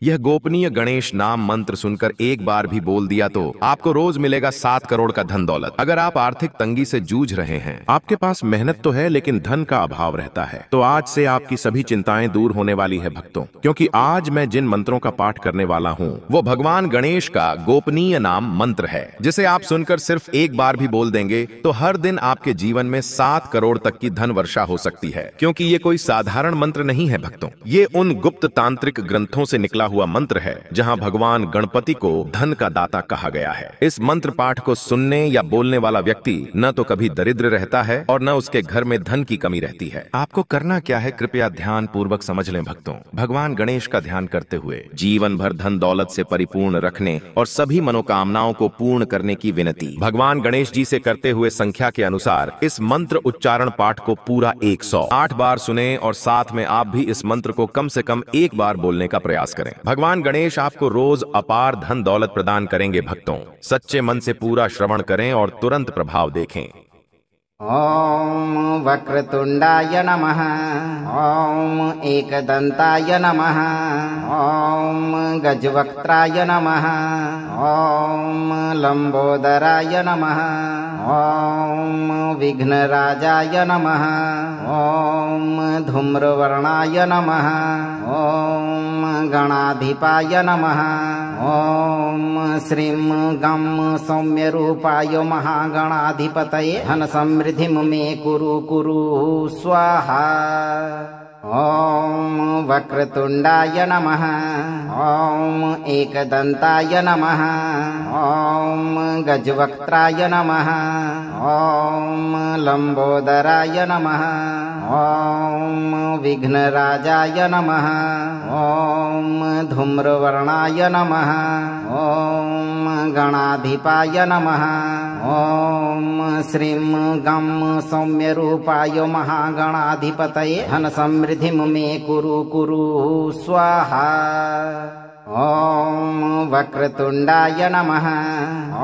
यह गोपनीय गणेश नाम मंत्र सुनकर एक बार भी बोल दिया तो आपको रोज मिलेगा 7 करोड़ का धन दौलत। अगर आप आर्थिक तंगी से जूझ रहे हैं, आपके पास मेहनत तो है लेकिन धन का अभाव रहता है, तो आज से आपकी सभी चिंताएं दूर होने वाली है भक्तों, क्योंकि आज मैं जिन मंत्रों का पाठ करने वाला हूँ वो भगवान गणेश का गोपनीय नाम मंत्र है, जिसे आप सुनकर सिर्फ एक बार भी बोल देंगे तो हर दिन आपके जीवन में 7 करोड़ तक की धन वर्षा हो सकती है। क्योंकि ये कोई साधारण मंत्र नहीं है भक्तों, ये उन गुप्त तांत्रिक ग्रंथों से निकला हुआ मंत्र है जहां भगवान गणपति को धन का दाता कहा गया है। इस मंत्र पाठ को सुनने या बोलने वाला व्यक्ति न तो कभी दरिद्र रहता है और न उसके घर में धन की कमी रहती है। आपको करना क्या है, कृपया ध्यान पूर्वक समझ लें भक्तों। भगवान गणेश का ध्यान करते हुए जीवन भर धन दौलत से परिपूर्ण रखने और सभी मनोकामनाओं को पूर्ण करने की विनती भगवान गणेश जी से करते हुए संख्या के अनुसार इस मंत्र उच्चारण पाठ को पूरा 108 बार सुने और साथ में आप भी इस मंत्र को कम से कम एक बार बोलने का प्रयास करें। भगवान गणेश आपको रोज अपार धन दौलत प्रदान करेंगे भक्तों। सच्चे मन से पूरा श्रवण करें और तुरंत प्रभाव देखें। ओम वक्रतुंडाय नमः। ओम एकदंताय नमः। ओम गजवक्त्राय नमः। ओम लंबोदराय नमः। ओम विघ्नराजाय नमः। ओम धूम्रवर्णाय नमः। ओम गणाधिपाय नमः। ओम श्रीं गं सौम्यरूपाय महागणाधिपतये धन समृद्धिं मे कुरु कुरु स्वाहा। ओम वक्रतुंडाय नमः। ओम एकदंताय नमः। ओम गजवक्त्राय नमः। ओम लंबोदराय नमः। ओम विघ्नराजाय नमः। ओम धूम्रवर्णाय नमः। ओम गणाधिपाय नमः। ओम श्रीं गं सौम्यरूपाय महागणाधिपतये धन समृद्धिं मे कुरु कुरु स्वाहा। ओम वक्रतुंडाय नमः।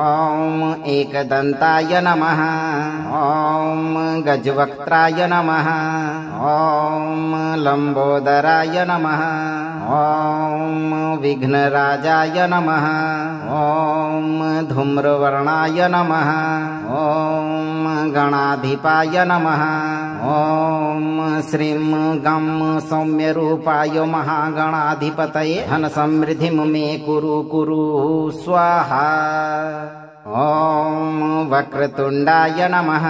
ओम एकदंताय नमः। ओम गजवक्त्राय नमः। ओम लंबोदराय नमः। ओम विघ्नराजाय नमः। ओम धूम्रवर्णाय नमः। ओम गणाधिपाय नमः। ओम श्रीं गं सौम्यरूपाय महागणाधिपतये धन समृद्धिं मे कुरु कुरु स्वाहा। ओम वक्रतुंडाय नमः।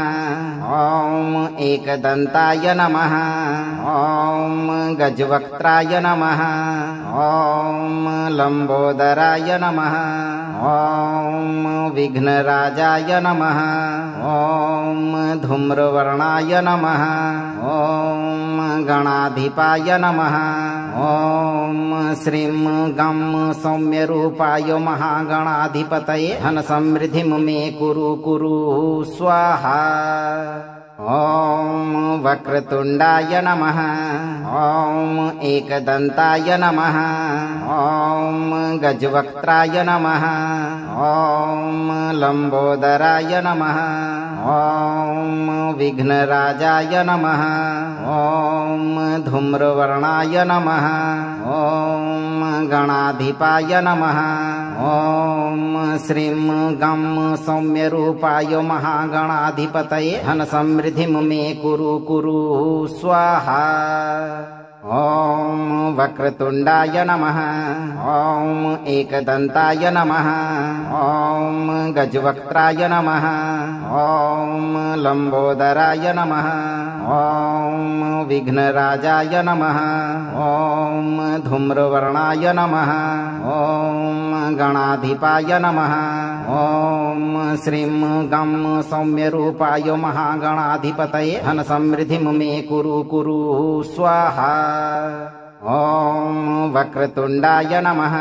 ओम एकदंताय नमः। ओम गजवक्त्राय नमः। ओम लंबोदराय नमः। ओम विघ्नराजाय नमः। ओम धूम्रवर्णाय नमः। ओम गणाधिपाय नमः। ओम श्रीं गं सौम्यरूपाय महागणाधिपतये धन समृद्धिं मे कुरु कुरु स्वाहा। ओम वक्रतुंडाय नमः। ओम एकदंताय नमः। ओम गजवक्त्राय नमः। ओम लंबोदराय नमः। ओम विघ्नराजाय नमः। ओम धूम्रवर्णाय नमः। ओम गणाधिपाय नमः। ओम श्रीं गं सौम्यरूपाय महागणाधिपतये धन समृद्धिं मे कुरु कुरु स्वाहा। ओम वक्रतुंडाय नमः। ओम एकदंताय नमः। ओम गजवक्त्राय नमः। ओम लंबोदराय नमः। ओम विघ्नराजाय नमः। ओम धूम्रवर्णाय नमः। ओम गणाधिपाय नमः। ओम श्रीं गं सौम्यरूपाय महागणाधिपतये धन समृद्धिं मे कुरु कुरु स्वाहा। ओम वक्रतुंडाय नमः।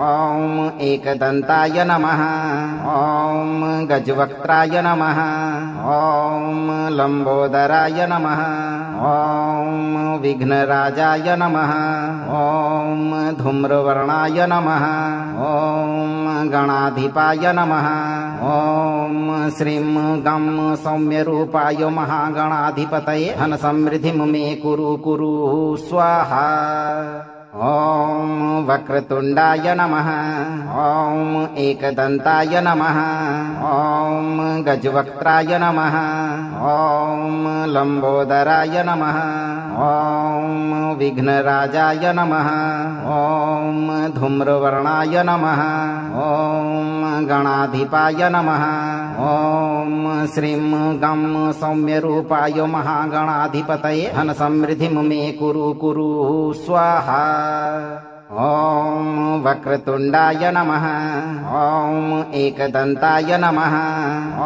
ओम एकदंताय नमः। ओम गजवक्त्राय नमः। ओम लंबोदराय नमः। ओम विघ्नराजाय नमः। ओम धूम्रवर्णाय नमः। ओम गणाधिपाय नमः। ओम श्रीं गं सौम्यरूपाय महागणाधिपतये धन समृद्धिं मे कुरु कुरु स्वाहा। ॐ वक्रतुण्डाय नमः ॐ एकदन्ताय नमः ॐ गजवक्त्राय नमः ॐ लम्बोदराय नमः ॐ विघ्नराजाय नमः ॐ धूम्रवर्णाय नमः ॐ गणाधिपाय नमः ॐ श्रीं गं सौम्यरूपाय महागणाधिपतये धन समृद्धिं मे कुरु कुरु स्वाहा। ॐ वक्रतुण्डाय नमः ॐ एकदन्ताय नमः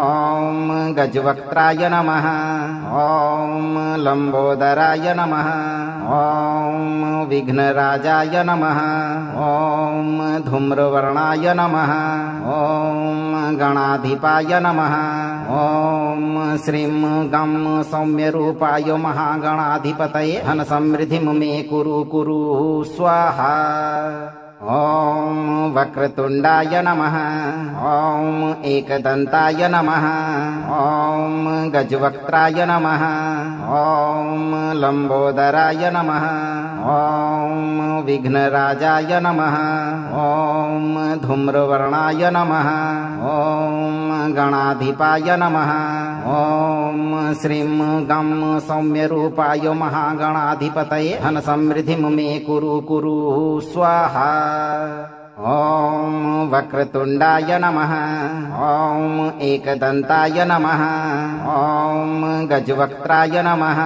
ॐ गजवक्त्राय नमः ॐ लम्बोदराय नमः ॐ विघ्नराजाय नमः ॐ धूम्रवर्णाय नमः ॐ गणाधिपाय नमः ॐ श्रीं गं सौम्यरूपाय महागणाधिपतये धन समृद्धिं मे कुरु कुरु स्वाहा। ॐ वक्रतुण्डाय नमः ॐ एकदन्ताय नमः ॐ गजवक्त्राय नमः ॐ लम्बोदराय नमः ॐ विघ्नराजाय नमः ॐ धूम्रवर्णाय नमः ॐ गणाधिपाय नमः ॐ श्रीं गं सौम्यरूपाय महागणाधिपतये धन समृद्धिं मे कुरु कुरु स्वाहा। ॐ वक्रतुण्डाय नमः ॐ एकदन्ताय नमः ॐ गजवक्त्राय नमः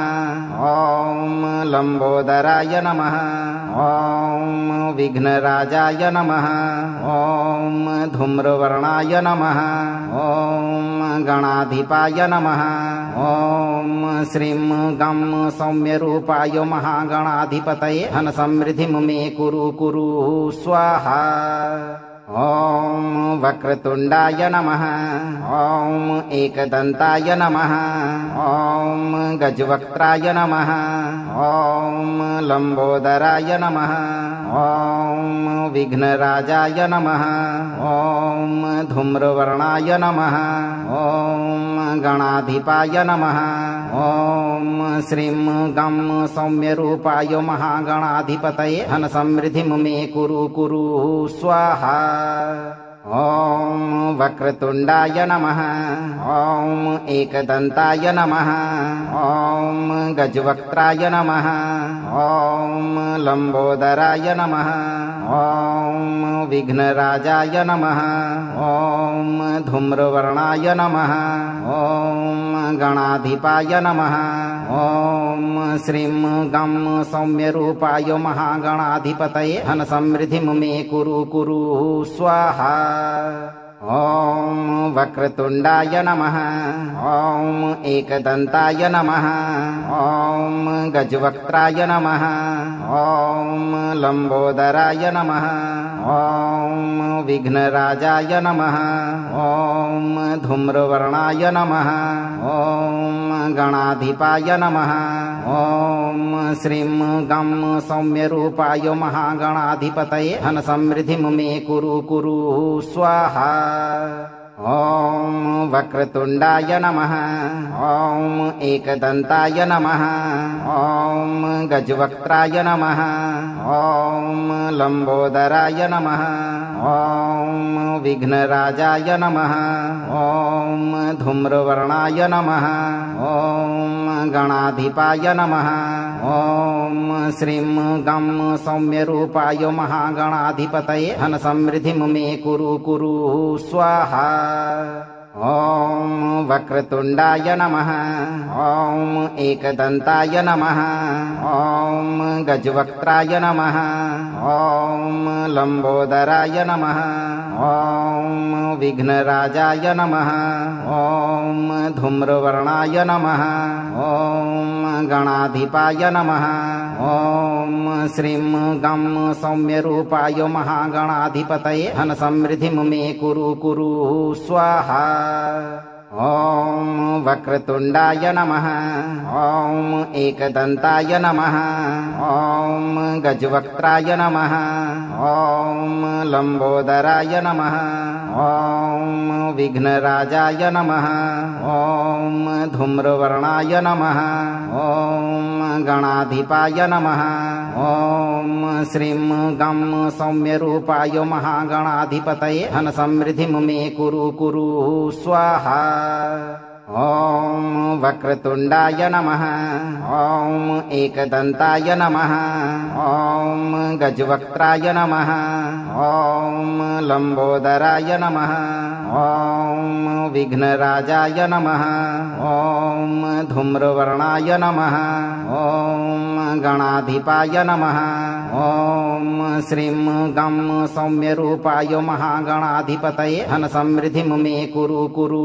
ॐ लम्बोदराय नमः ॐ विघ्नराजाय नमः ॐ धूम्रवर्णाय नमः ॐ गणाधिपाय नमः ॐ श्रीं गं सौम्यरूपाय महागणाधिपतये धन समृद्धिं मे कुरु कुरु स्वाहा। ॐ वक्रतुण्डाय नमः ॐ एकदन्ताय नमः ॐ गजवक्त्राय नमः ॐ लम्बोदराय नमः ॐ विघ्नराजाय नमः ॐ धूम्रवर्णाय नमः ॐ गणाधिपाय नमः ॐ श्रीं गं सौम्यरूपाय महागणाधिपतये धन समृद्धिं मे कुरु कुरु स्वाहा। ॐ वक्रतुण्डाय नमः ॐ एकदन्ताय नमः ॐ गजवक्त्राय नमः ॐ लम्बोदराय नमः ॐ विघ्नराजाय नमः ॐ धूम्रवर्णाय नमः ॐ गणाधिपाय नमः ॐ श्रीं गं सौम्यरूपाय महागणाधिपतये धन समृद्धिं मे कुरु कुरु स्वाहा। ॐ वक्रतुण्डाय नमः ॐ एकदन्ताय नमः ॐ गजवक्त्राय नमः ॐ लम्बोदराय नमः ॐ विघ्नराजाय नमः ॐ धूम्रवर्णाय नमः ॐ गणाधिपाय नमः ॐ श्रीं गं सौम्यरूपाय महागणाधिपतये धन समृद्धिं मे कुरु कुरु स्वाहा। ॐ वक्रतुण्डाय नमः ॐ एकदन्ताय नमः ॐ गजवक्त्राय नमः ॐ लम्बोदराय नमः ॐ विघ्नराजाय नमः ॐ धूम्रवर्णाय नमः ॐ गणाधिपाय नमः ॐ श्रीं गं सौम्यरूपाय महागणाधिपतये धन समृद्धिं मे कुरु कुरु स्वाहा। ॐ वक्रतुण्डाय नमः ॐ एकदन्ताय नमः ॐ गजवक्त्राय नमः ॐ लम्बोदराय नमः ॐ विघ्नराजाय नमः ॐ धूम्रवर्णाय नमः ॐ गणाधिपाय नमः ॐ श्रीं गं सौम्यरूपाय महागणाधिपतये धन समृद्धिं मे कुरु कुरु स्वाहा। ॐ वक्रतुण्डाय नमः ॐ एकदन्ताय नमः ॐ गजवक्त्राय नमः ॐ लंबोदराय नमः। ॐ विघ्नराजाय नमः। ॐ धूम्रवर्णाय नमः। ॐ गणाधिपाय नमः। ॐ श्रीं गं सौम्यरूपाय महागणाधिपतये धन समृद्धिं मे कुरु कुरु स्वाहा। ॐ वक्रतुण्डाय नमः। ॐ एकदन्ताय नमः। ॐ गजवक्त्राय नमः। ॐ लंबोदराय नमः। ॐ विघ्नराजाय नमः। ॐ धूम्रवर्णाय नमः। ॐ गणाधिपाय नमः। ॐ श्रीं गं सौम्यरूपाय महागणाधिपतये धन समृद्धिं मे कुरु कुरु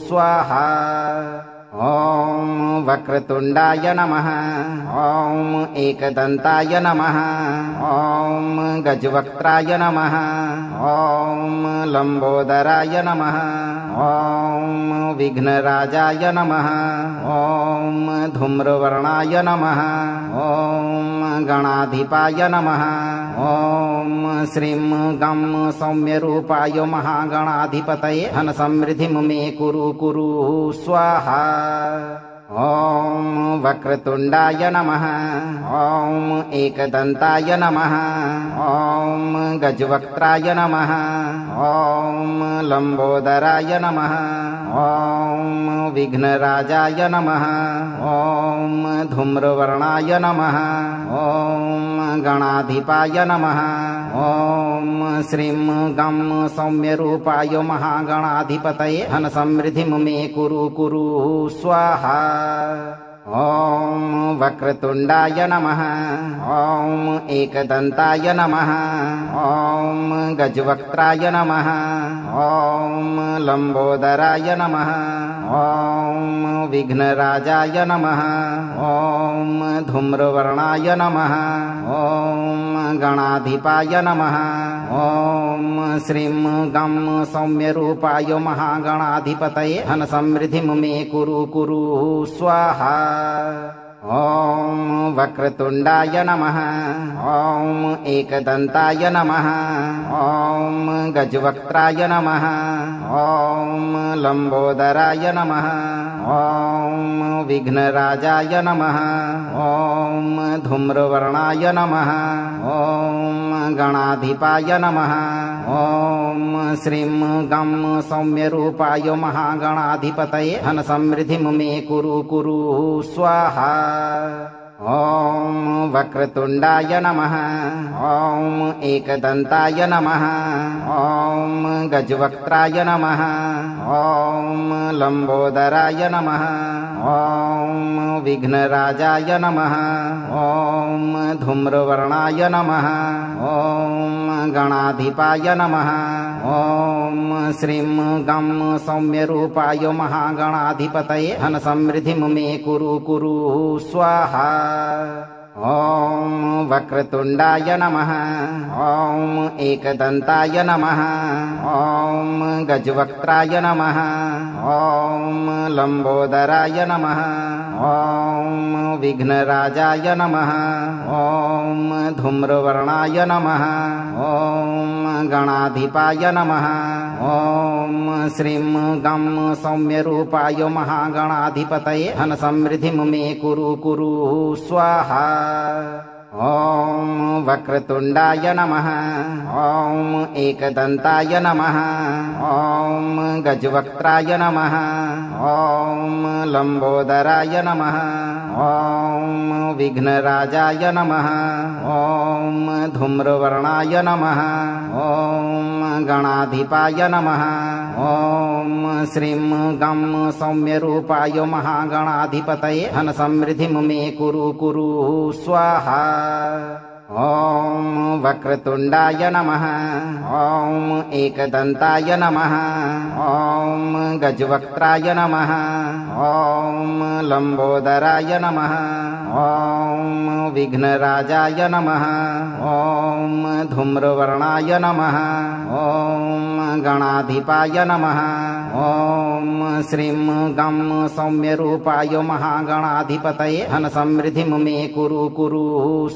स्वाहा। ॐ वक्रतुण्डाय नमः। ॐ एकदन्ताय नमः। ॐ गजवक्त्राय नमः। ॐ लंबोदराय नमः। ॐ विघ्नराजाय नमः। ॐ धूम्रवर्णाय नमः। ॐ गणाधिपाय नमः। ॐ श्रीं गं सौम्यरूपाय महागणाधिपतये धन समृद्धिं मे कुरु कुरु स्वाहा। ॐ वक्रतुण्डाय नमः। ॐ एकदन्ताय नमः। ॐ गजवक्त्राय नमः। ॐ लंबोदराय नमः। ॐ विघ्नराजाय नमः। ॐ धूम्रवर्णाय नमः। ॐ गणाधिपाय नमः। ॐ श्रीं गं सौम्यरूपाय महागणाधिपतये धन समृद्धिं मे कुरु कुरु स्वाहा। ॐ वक्रतुण्डाय नमः। ॐ एकदन्ताय नमः। ॐ गजवक्त्राय नमः। ॐ लंबोदराय नमः। ॐ विघ्नराजाय नमः। ॐ धूम्रवर्णाय नमः। ॐ गणाधिपाय नमः। ॐ श्रीं गं सौम्यरूपाय महागणाधिपतये धन समृद्धिं मे कुरु कुरु स्वाहा। ॐ वक्रतुण्डाय नमः। ॐ एकदन्ताय नमः। ॐ गजवक्त्राय नमः। ॐ लंबोदराय नमः। ॐ विघ्नराजाय नमः। ॐ धूम्रवर्णाय नमः। ॐ गणाधिपाय नमः। ॐ श्रीं गं सौम्यरूपाय महागणाधिपतये धन समृद्धिं मे कुरु कुरु स्वाहा। ॐ वक्रतुण्डाय नमः। ॐ एकदन्ताय नमः। ॐ गजवक्त्राय नमः। ॐ लंबोदराय नमः। ॐ विघ्नराजाय नमः। ॐ धूम्रवर्णाय नमः। ॐ गणाधिपाय नमः। ॐ श्रीं गं सौम्यरूपाय महागणाधिपतये धन समृद्धिं मे कुरु कुरु स्वाहा। ॐ वक्रतुण्डाय नमः। ॐ एकदन्ताय नमः। ॐ गजवक्त्राय नमः। ॐ लंबोदराय नमः। ॐ विघ्नराजाय नमः। ॐ धूम्रवर्णाय नमः। ॐ गणाधिपाय नमः। ॐ श्रीं गं सौम्यरूपाय महागणाधिपतये धन समृद्धिं मे कुरु कुरु स्वाहा। ॐ वक्रतुण्डाय नमः। ॐ एकदन्ताय नमः। ॐ गजवक्त्राय नमः। ॐ लंबोदराय नमः। ॐ विघ्नराजाय नमः। ॐ धूम्रवर्णाय नमः। ॐ गणाधिपाय नमः। ॐ श्रीं गं सौम्यरूपाय महागणाधिपतये धन समृद्धिं मे कुरु कुरु स्वाहा। ॐ वक्रतुण्डाय नमः। ॐ एकदन्ताय नमः। ॐ गजवक्त्राय नमः। ॐ लंबोदराय नमः। ॐ विघ्नराजाय नमः। ॐ धूम्रवर्णाय नमः। ॐ गणाधिपाय नमः। ॐ श्रीं गं सौम्यरूपाय महागणाधिपतये धन समृद्धिं मे कुरु कुरु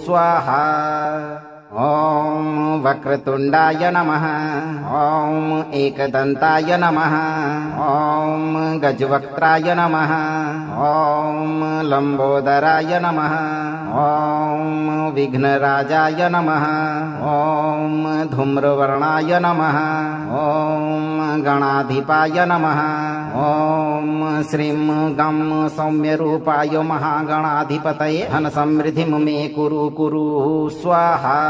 स्वाहा। ॐ वक्रतुण्डाय नमः ॐ एकदन्ताय नमः ॐ गजवक्त्राय नमः ॐ लम्बोदराय नमः ॐ विघ्नराजाय नमः ॐ धूम्रवर्णाय नमः ॐ गणाधिपाय नमः ॐ श्रीं गं सौम्यरूपाय महागणाधिपतये धनसमृद्धिं मे कुरु कुरु स्वाहा।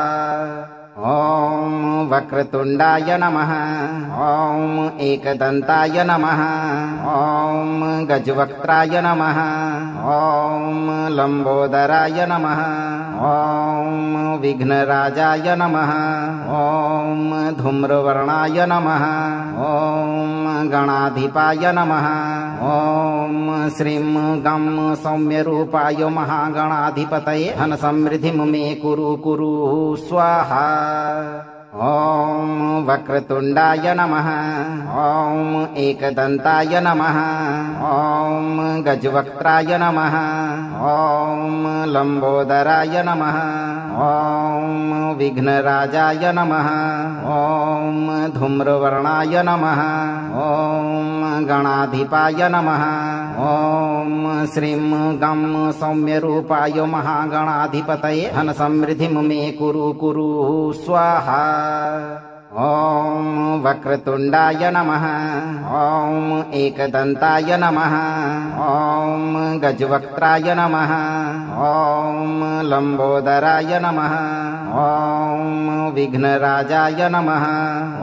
ॐ वक्रतुण्डाय नमः ॐ एकदन्ताय नमः ॐ गजवक्त्राय नमः ॐ लम्बोदराय नमः ॐ विघ्नराजाय नमः ॐ धूम्रवर्णाय नमः ॐ गणाधिपाय नमः ॐ श्रीं गं सौम्यरूपाय महागणाधिपतये धनसमृद्धिं मे कुरु कुरु स्वाहा। ॐ वक्रतुण्डाय नमः ॐ एकदन्ताय नमः ॐ गजवक्त्राय नमः ॐ लम्बोदराय नमः ॐ विघ्नराजाय नमः ॐ धूम्रवर्णाय नमः ॐ गणाधिपाय नमः ॐ श्रीं गं सौम्यरूपाय महागणाधिपतये धनसमृद्धिं मे कुरु कुरु स्वाहा। ॐ वक्रतुण्डाय नमः ॐ एकदन्ताय नमः ॐ गजवक्त्राय नमः ॐ लम्बोदराय नमः ॐ विघ्नराजाय नमः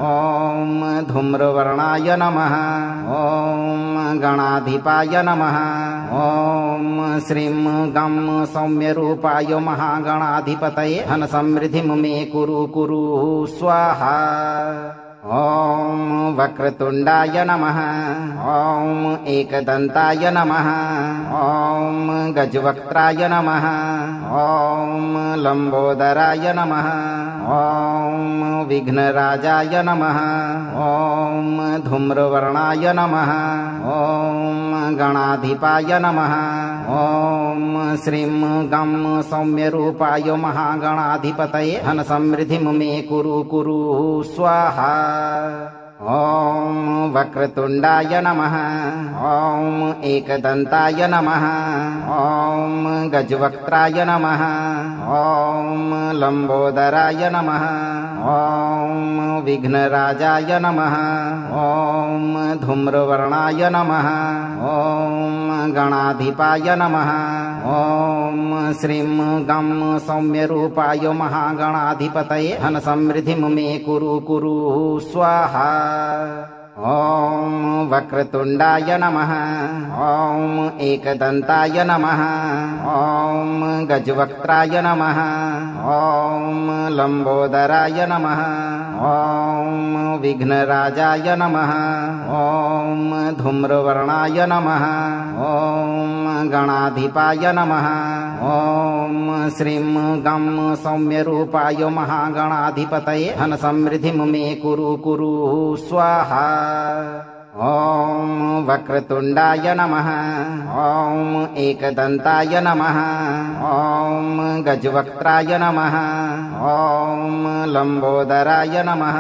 ॐ धूम्रवर्णाय नमः ॐ गणाधिपाय नमः ॐ श्रीं गं सौम्यरूपाय महागणाधिपतये धनसमृद्धिं मे कुरु कुरु स्वाहा। ॐ वक्रतुण्डाय नमः ॐ एकदन्ताय नमः ॐ गजवक्त्राय नमः ॐ लम्बोदराय नमः ॐ विघ्नराजाय नमः ॐ धूम्रवर्णाय नमः ॐ गणाधिपाय नमः ॐ श्रीं गं सौम्यरूपाय महागणाधिपतये धनसमृद्धिं मे कुरु कुरु स्वाहा। ॐ वक्रतुण्डाय नमः ॐ एकदन्ताय नमः ॐ गजवक्त्राय नमः ॐ लम्बोदराय नमः ॐ विघ्नराजाय नमः ॐ धूम्रवर्णाय नमः ॐ गणाधिपाय नमः ॐ श्रीं गं सौम्यरूपाय महागणाधिपतये धनसमृद्धिं मे कुरु कुरु स्वाहा। ॐ वक्रतुण्डाय नमः ॐ एकदन्ताय नमः ॐ गजवक्त्राय नमः ॐ लम्बोदराय नमः ॐ विघ्नराजाय नमः ॐ धूम्रवर्णाय नमः ॐ गणाधिपाय नमः ॐ श्रीं गं सौम्यरूपाय महागणाधिपतये धनसमृद्धिं मे कुरु कुरु स्वाहा। ॐ वक्रतुण्डाय नमः ॐ एकदन्ताय नमः ॐ गजवक्त्राय नमः ॐ लम्बोदराय नमः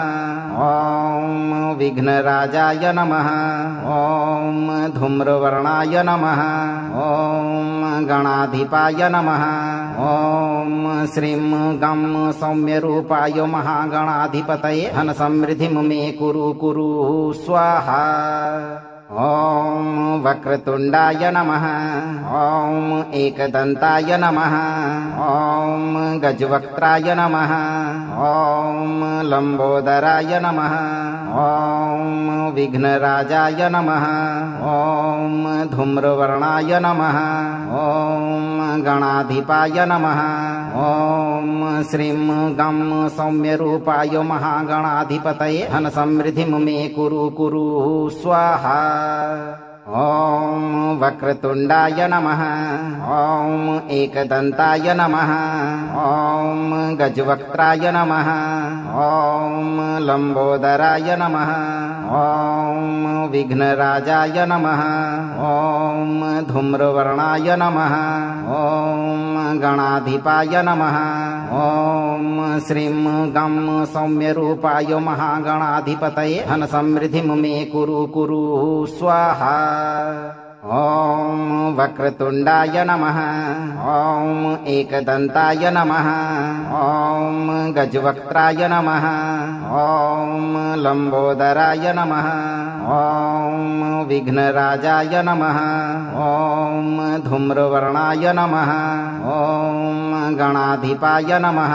ॐ विघ्नराजाय नमः ॐ धूम्रवर्णाय नमः ॐ गणाधिपाय नमः ॐ श्रीं गं सौम्यरूपाय महागणाधिपतये धनसमृद्धिं मे कुरु कुरु स्वाहा। ॐ वक्रतुण्डाय नमः ॐ एकदन्ताय नमः ॐ गजवक्त्राय नमः ॐ लम्बोदराय नमः ॐ विघ्नराजाय नमः ॐ धूम्रवर्णाय नमः ॐ गणाधिपाय नमः ॐ श्रीं गं सौम्यरूपाय महागणाधिपतये धनसमृद्धिं मे कुरु कुरु स्वाहा। ॐ वक्रतुण्डाय नमः ॐ एकदन्ताय नमः ॐ गजवक्त्राय नमः ॐ लम्बोदराय नमः ॐ विघ्नराजाय नमः ॐ धूम्रवर्णाय नमः ॐ गणाधिपाय नमः ॐ श्रीं गं सौम्यरूपाय महागणाधिपतये धन समृद्धिं मे कुरु कुरु स्वाहा। ॐ वक्रतुण्डाय नमः। ॐ एकदन्ताय नमः। ॐ गजवक्त्राय नमः। ॐ लम्बोदराय नमः। ॐ विघ्नराजाय नमः। ॐ धूम्रवर्णाय नमः। ॐ गणाधिपाय नमः।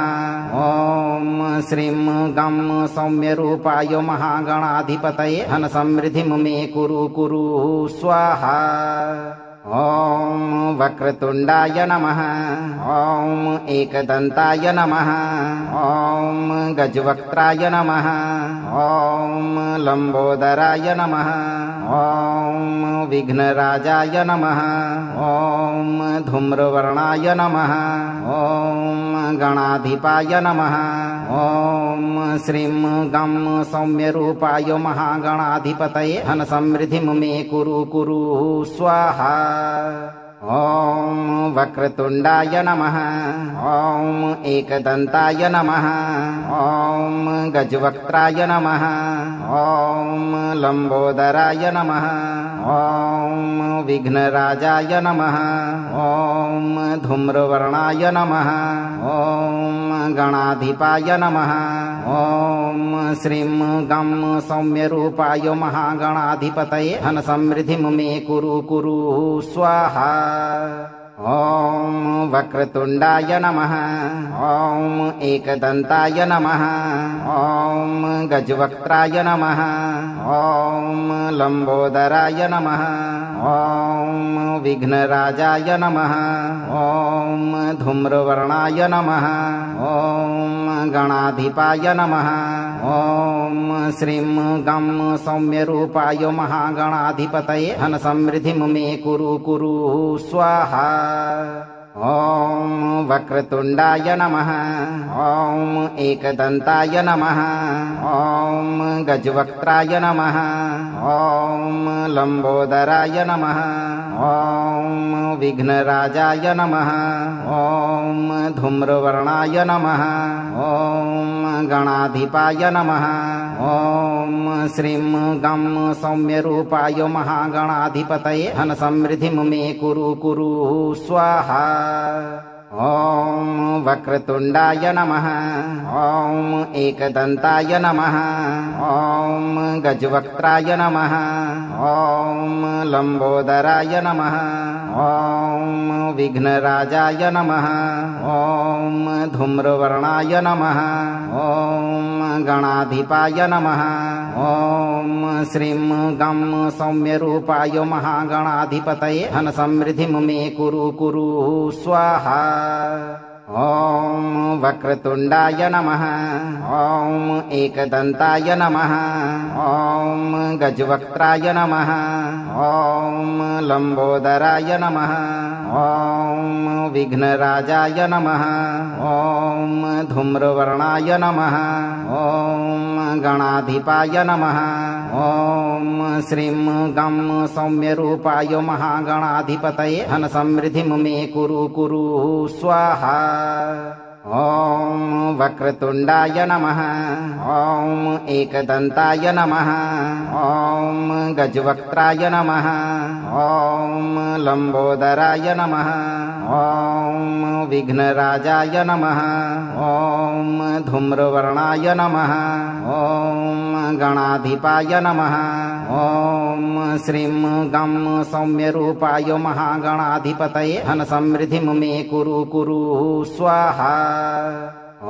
ॐ श्रीं गं सौम्यरूपाय महागणाधिपतये धन समृद्धिं मे कुरु कुरु स्वाहा। ॐ वक्रतुण्डाय नमः। ॐ एकदन्ताय नमः। ॐ गजवक्त्राय नमः। ॐ लम्बोदराय नमः। ॐ विघ्नराजाय नमः। ॐ धूम्रवर्णाय नमः। ॐ गणाधिपाय नमः। ॐ श्रीं गं सौम्यरूपाय महागणाधिपतये धन समृद्धिं मे कुरु कुरु स्वाहा। ॐ वक्रतुण्डाय नमः। ॐ एकदन्ताय नमः। ॐ गजवक्त्राय नमः। ॐ लम्बोदराय नमः। ॐ विघ्नराजाय नमः। ॐ धूम्रवर्णाय नमः। ॐ गणाधिपाय नमः। ॐ श्रीं गं सौम्यरूपाय महागणाधिपतये धन समृद्धिं मे कुरु कुरु स्वाहा। ॐ वक्रतुण्डाय नमः। ॐ एकदन्ताय नमः। ॐ गजवक्त्राय नमः। ॐ लम्बोदराय नमः। ॐ विघ्नराजाय नमः। ॐ धूम्रवर्णाय नमः। ॐ गणाधिपाय नमः। ॐ श्रीं गं सौम्यरूपाय महागणाधिपतये धन समृद्धिं मे कुरु कुरु स्वाहा। ॐ वक्रतुण्डाय नमः। ॐ एकदन्ताय नमः। ॐ गजवक्त्राय नमः। ॐ लम्बोदराय नमः। ॐ विघ्नराजाय नमः। ॐ धूम्रवर्णाय नमः। ॐ गणाधिपाय नमः। ॐ श्रीं गं सौम्यरूपाय महागणाधिपतये धन समृद्धिं मे कुरु कुरु स्वाहा। ॐ वक्रतुण्डाय नमः। ॐ एकदन्ताय नमः। ॐ गजवक्त्राय नमः। ॐ लम्बोदराय नमः। ॐ विघ्नराजाय नमः। ॐ धूम्रवर्णाय नमः। ॐ गणाधिपाय नमः। ॐ श्रीं गं सौम्यरूपाय महागणाधिपतये धन समृद्धिं मे कुरु कुरु स्वाहा। ॐ वक्रतुण्डाय नमः। ॐ एकदन्ताय नमः। ॐ गजवक्त्राय नमः। ॐ लम्बोदराय नमः। ॐ विघ्नराजाय नमः। ॐ धूम्रवर्णाय नमः। ॐ गणाधिपाय नमः। ॐ श्रीं गं सौम्यरूपाय महागणाधिपतये धन समृद्धिं मे कुरु कुरु स्वाहा। ॐ वक्रतुण्डाय नमः। ॐ एकदन्ताय नमः। ॐ गजवक्त्राय नमः। ॐ लम्बोदराय नमः। ॐ विघ्नराजाय नमः। ॐ धूम्रवर्णाय नमः। ॐ गणाधिपाय नमः। ॐ श्रीं गं सौम्यरूपाय महागणाधिपतये धन समृद्धिं मे कुरु कुरु स्वाहा।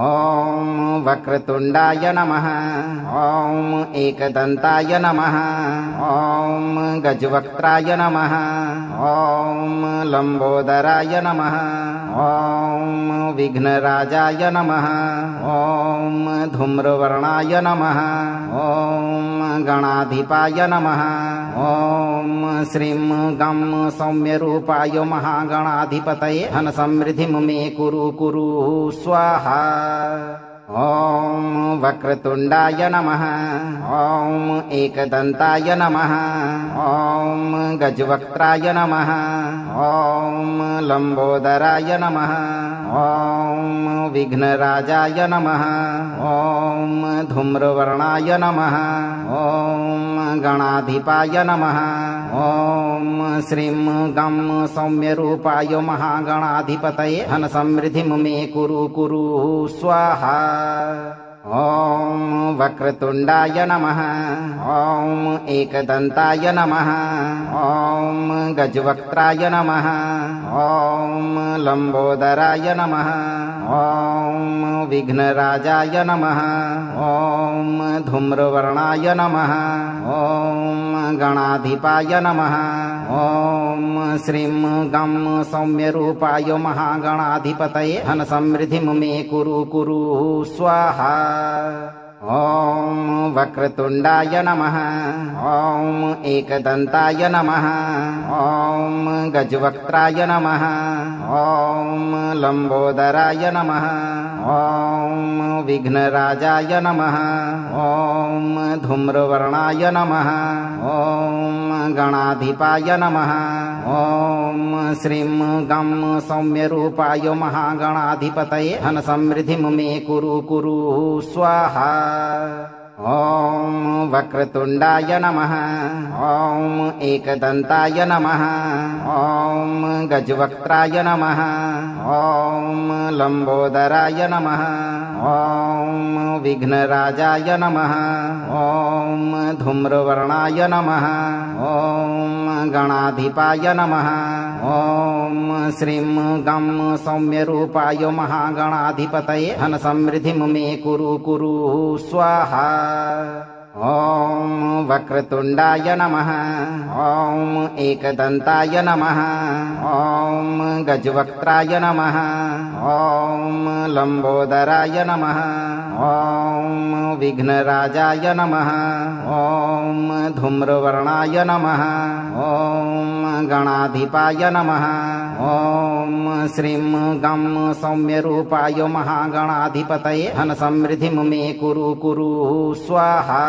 ॐ वक्रतुण्डाय नमः। ॐ एकदन्ताय नमः। ॐ गजवक्त्राय नमः। ॐ लम्बोदराय नमः। ॐ विघ्नराजाय नमः। ॐ धूम्रवर्णाय नमः। ॐ गणाधिपाय नमः। ॐ श्रीं गं सौम्यरूपाय महागणाधिपतये धन समृद्धिं मे कुरु कुरु स्वाहा। ॐ वक्रतुण्डाय नमः ॐ एकदन्ताय नमः ॐ गजवक्त्राय नमः ॐ लम्बोदराय नमः ॐ विघ्नराजाय नमः ॐ धूम्रवर्णाय नमः ॐ गणाधिपाय नमः ॐ श्रीं गं सौम्यरूपाय महागणाधिपतये धनसमृद्धिं मे कुरु कुरु स्वाहा। ॐ वक्रतुण्डाय नमः ॐ एकदन्ताय नमः ॐ गजवक्त्राय नमः ॐ लम्बोदराय नमः ॐ विघ्नराजाय नमः ॐ धूम्रवर्णाय नमः ॐ गणाधिपाय नमः ॐ श्रीं गं सौम्यरूपाय महागणाधिपतये धनसमृद्धिं मे कुरु कुरु स्वाहा। ॐ वक्रतुण्डाय नमः ॐ एकदन्ताय नमः ॐ गजवक्त्राय नमः ॐ लम्बोदराय नमः ॐ विघ्नराजाय नमः ॐ धूम्रवर्णाय नमः ॐ गणाधिपाय नमः ॐ श्रीं गं सौम्यरूपाय महागणाधिपतये धनसमृद्धिं मे कुरु कुरु स्वाहा। ॐ वक्रतुण्डाय नमः ॐ एकदन्ताय नमः ॐ गजवक्त्राय नमः ॐ लम्बोदराय नमः ॐ विघ्नराजाय नमः ॐ धूम्रवर्णाय नमः ॐ गणाधिपाय नमः ॐ श्रीं गं सौम्यरूपाय महागणाधिपतये धनसमृद्धिं मे कुरु कुरु स्वाहा। ॐ वक्रतुण्डाय नमः ॐ एकदन्ताय नमः ॐ गजवक्त्राय नमः ॐ लम्बोदराय नमः ॐ विघ्नराजाय नमः ॐ धूम्रवर्णाय नमः ॐ गणाधिपाय नमः ॐ श्रीं गं सौम्यरूपाय महागणाधिपतये धनसमृद्धिं मे कुरु कुरु स्वाहा।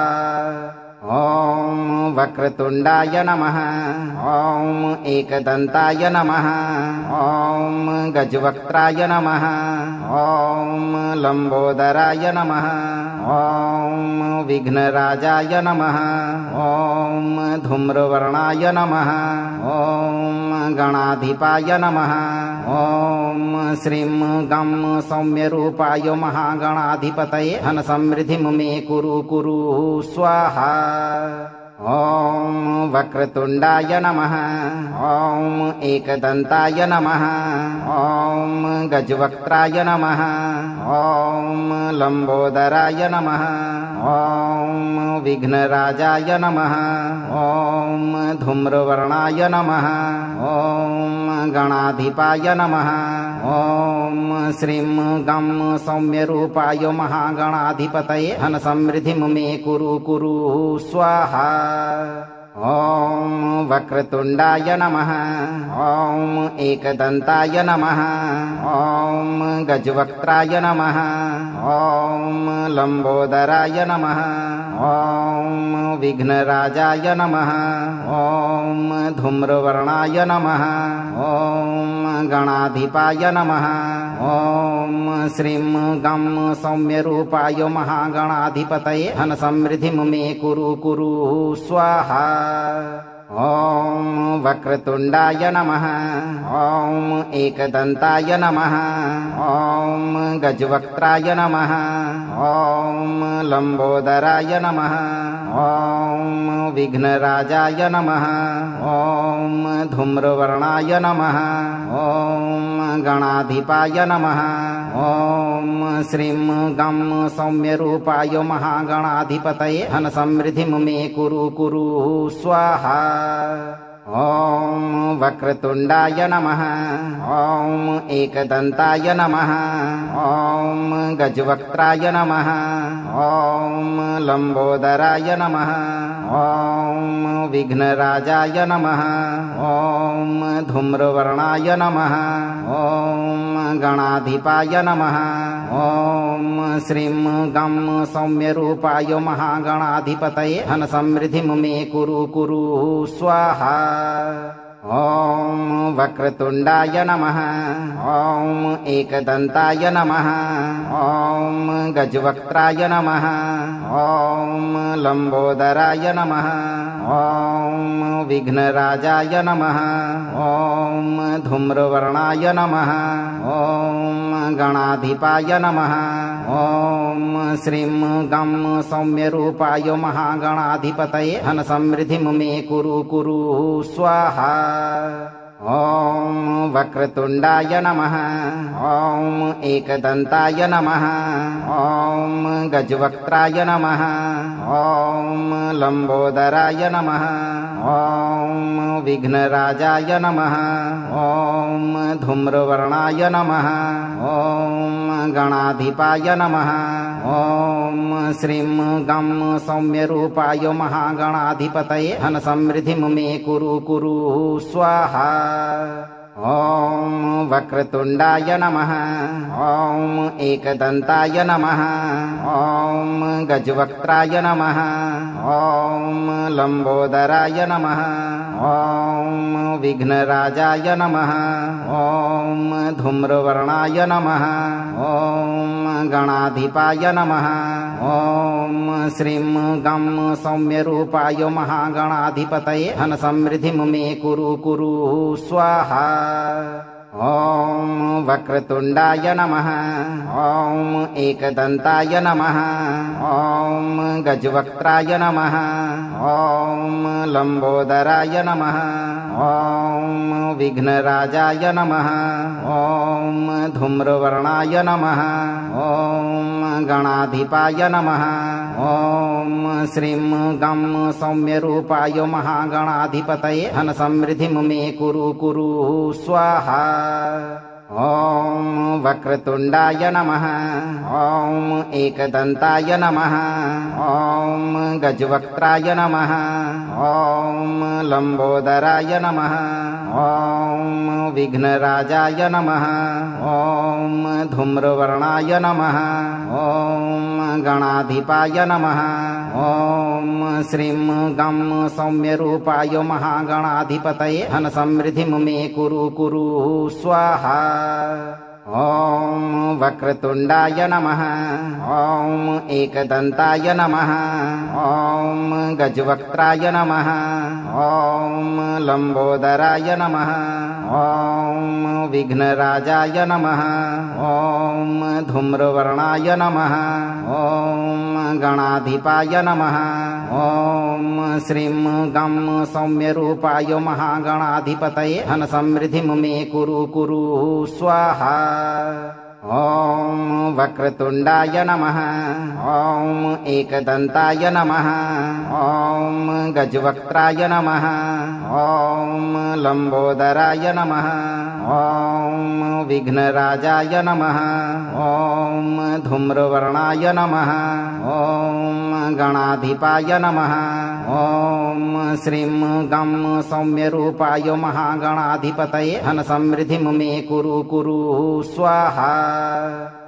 ॐ वक्रतुण्डाय नमः ॐ एकदन्ताय नमः ॐ गजवक्त्राय नमः ॐ लम्बोदराय नमः ॐ विघ्नराजाय नमः ॐ धूम्रवर्णाय नमः ॐ गणाधिपाय नमः ॐ श्रीं गं सौम्यरूपाय महागणाधिपतये धनसमृद्धिं मे कुरु कुरु स्वाहा। ॐ वक्रतुण्डाय नमः ॐ एकदन्ताय नमः ॐ गजवक्त्राय नमः ॐ लम्बोदराय नमः ॐ विघ्नराजाय नमः ॐ धूम्रवर्णाय नमः ॐ गणाधिपाय नमः ॐ श्रीं गं सौम्यरूपाय महागणाधिपतये धनसमृद्धिं मे कुरु कुरु स्वाहा। ॐ वक्रतुण्डाय नमः ॐ एकदन्ताय नमः ॐ गजवक्त्राय नमः ॐ लम्बोदराय नमः ॐ विघ्नराजाय नमः ॐ धूम्रवर्णाय नमः ॐ गणाधिपाय नमः ॐ श्रीं गं सौम्यरूपाय महागणाधिपतये धनसमृद्धिं मे कुरु कुरु स्वाहा। ॐ वक्रतुण्डाय नमः ॐ एकदन्ताय नमः ॐ गजवक्त्राय नमः ॐ लम्बोदराय नमः ॐ विघ्नराजाय नमः ॐ धूम्रवर्णाय नमः ॐ गणाधिपाय नमः ॐ श्रीं गं सौम्यरूपाय महागणाधिपतये धनसमृद्धिं मे कुरु कुरु स्वाहा। ॐ वक्रतुण्डाय नमः ॐ एकदन्ताय नमः ॐ गजवक्त्राय नमः ॐ लम्बोदराय नमः ॐ विघ्नराजाय नमः ॐ धूम्रवर्णाय नमः ॐ गणाधिपाय नमः। ॐ श्रीं गं सौम्यरूपाय महागणाधिपतये धन समृद्धिं मे कुरु कुरु स्वाहा। ॐ वक्रतुण्डाय नमः। ॐ एकदन्ताय नमः। ॐ गजवक्त्राय नमः। ॐ लम्बोदराय नमः। ॐ विघ्नराजाय नमः। ॐ धूम्रवर्णाय नमः। ॐ गणाधिपाय नमः। ॐ श्रीं गं सौम्यरूपाय महागणाधिपतये धन समृद्धिं मे कुरु कुरु स्वाहा। ॐ वक्रतुण्डाय नमः। ॐ एकदन्ताय नमः। ॐ गजवक्त्राय नमः। ॐ लम्बोदराय नमः। ॐ विघ्नराजाय नमः। ॐ धूम्रवर्णाय नमः। ॐ गणाधिपाय नमः। ॐ श्रीं गं सौम्यरूपाय महागणाधिपतये धन समृद्धिं मे कुरु कुरु स्वाहा। ॐ वक्रतुण्डाय नमः। ॐ एकदन्ताय नमः। ॐ गजवक्त्राय नमः। ॐ लम्बोदराय नमः। ॐ विघ्नराजाय नमः। ॐ धूम्रवर्णाय नमः। ॐ गणाधिपाय नमः। ॐ श्रीं गं सौम्यरूपाय महागणाधिपतये धन समृद्धिं मे कुरु कुरु स्वाहा। ॐ वक्रतुण्डाय नमः। ॐ एकदन्ताय नमः। ॐ गजवक्त्राय नमः। ॐ लम्बोदराय नमः। ॐ विघ्नराजाय नमः। ॐ धूम्रवर्णाय नमः। ॐ गणाधिपाय नमः। ॐ श्रीं गं सौम्यरूपाय महागणाधिपतये धन समृद्धिं मे कुरु कुरु स्वाहा। ॐ वक्रतुण्डाय नमः। ॐ एकदन्ताय नमः। ॐ गजवक्त्राय नमः। ॐ लम्बोदराय नमः। ॐ विघ्नराजाय नमः। ॐ धूम्रवर्णाय नमः। ॐ गणाधिपाय नमः। ॐ श्रीं गं सौम्यरूपाय महागणाधिपतये धन समृद्धिं मे कुरु कुरु स्वाहा। ॐ वक्रतुण्डाय नमः। ॐ एकदन्ताय नमः। ॐ गजवक्त्राय नमः। ॐ लम्बोदराय नमः। ॐ विघ्नराजाय नमः। ॐ धूम्रवर्णाय नमः। ॐ गणाधिपाय नमः। ॐ श्रीं गं सौम्यरूपाय महागणाधिपतये धन समृद्धिं मे कुरु कुरु स्वाहा। ॐ वक्रतुण्डाय नमः। ॐ एकदन्ताय नमः। ॐ गजवक्त्राय नमः। ॐ लम्बोदराय नमः। ॐ विघ्नराजाय नमः। ॐ धूम्रवर्णाय नमः। ॐ गणाधिपाय नमः। ॐ श्रीं गं सौम्यरूपाय महागणाधिपतये धन समृद्धिं मे कुरु कुरु स्वाहा।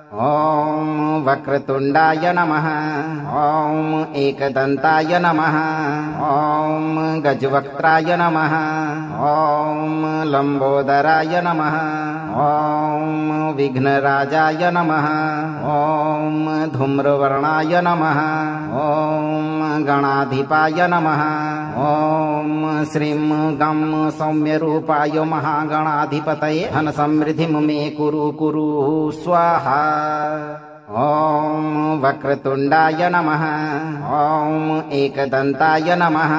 ॐ वक्रतुण्डाय नमः। ॐ एकदन्ताय नमः। ॐ गजवक्त्राय नमः। ॐ लम्बोदराय नमः। ॐ विघ्नराजाय नमः। ॐ धूम्रवर्णाय नमः। ॐ गणाधिपाय नमः। ॐ श्रीं गं सौम्यरूपाय महागणाधिपतये धन समृद्धिं मे कुरु कुरु स्वाहा। ॐ वक्रतुण्डाय नमः। ॐ एकदन्ताय नमः।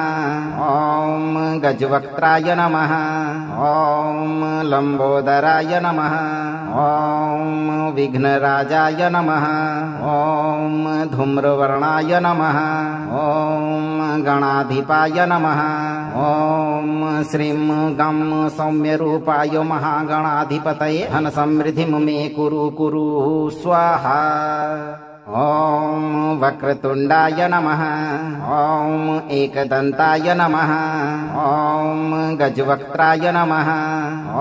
ॐ गजवक्त्राय नमः। ॐ लम्बोदराय नमः। ॐ विघ्नराजाय नमः। ॐ धूम्रवर्णाय नमः। ॐ गणाधिपाय नमः। ॐ श्रीं गं सौम्यरूपाय महागणाधिपतये धन समृद्धिं मे कुरु कुरु स्वाहा। ॐ वक्रतुण्डाय नमः ॐ एकदन्ताय नमः ॐ गजवक्त्राय नमः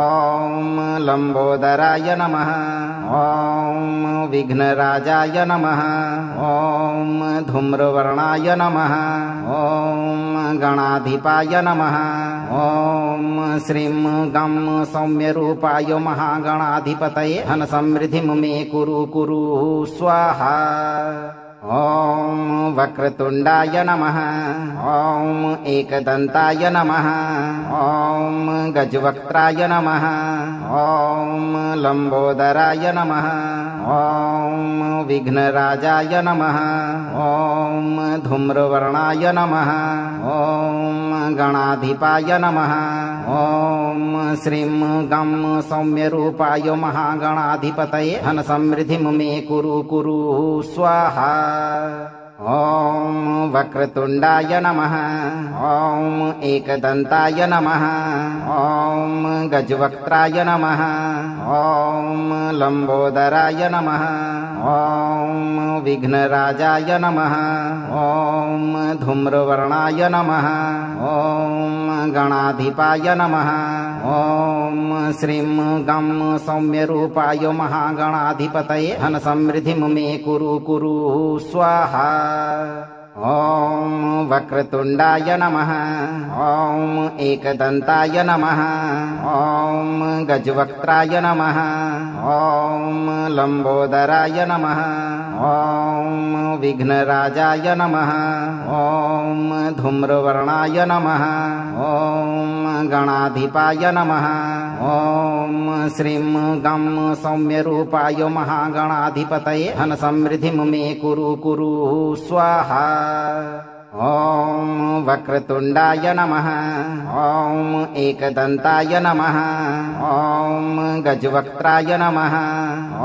ॐ लम्बोदराय नमः ॐ विघ्नराजाय नमः ॐ धूम्रवर्णाय नमः ॐ गणाधिपाय नमः ॐ श्रीं गं सौम्यरूपाय महागणाधिपतये धन समृद्धिं मे कुरु कुरु स्वाहा। ॐ वक्रतुण्डाय नमः ॐ एकदन्ताय नमः ॐ गजवक्त्राय नमः ॐ लम्बोदराय नमः ॐ विघ्नराजाय नमः ॐ धूम्रवर्णाय नमः ॐ गणाधिपाय नमः ॐ श्रीं गं सौम्यरूपाय महागणाधिपतये धन समृद्धिं मे कुरु कुरु स्वाहा। ॐ वक्रतुण्डाय नमः ॐ एकदन्ताय नमः ॐ गजवक्त्राय नमः ॐ लम्बोदराय नमः ॐ विघ्नराजाय नमः ॐ धूम्रवर्णाय नमः ॐ गणाधिपाय नमः ॐ श्रीं गं सौम्यरूपाय महागणाधिपतये धन समृद्धिं मे कुरु कुरु स्वाहा। ॐ वक्रतुण्डाय नमः ॐ एकदन्ताय नमः ॐ गजवक्त्राय नमः ॐ लम्बोदराय नमः ॐ विघ्नराजाय नमः ॐ धूम्रवर्णाय नमः ॐ गणाधिपाय नमः ॐ श्रीं गं सौम्यरूपाय महागणाधिपतये धन समृद्धिं मे कुरु कुरु स्वाहा। ॐ वक्रतुण्डाय नमः ॐ एकदन्ताय नमः ॐ गजवक्त्राय नमः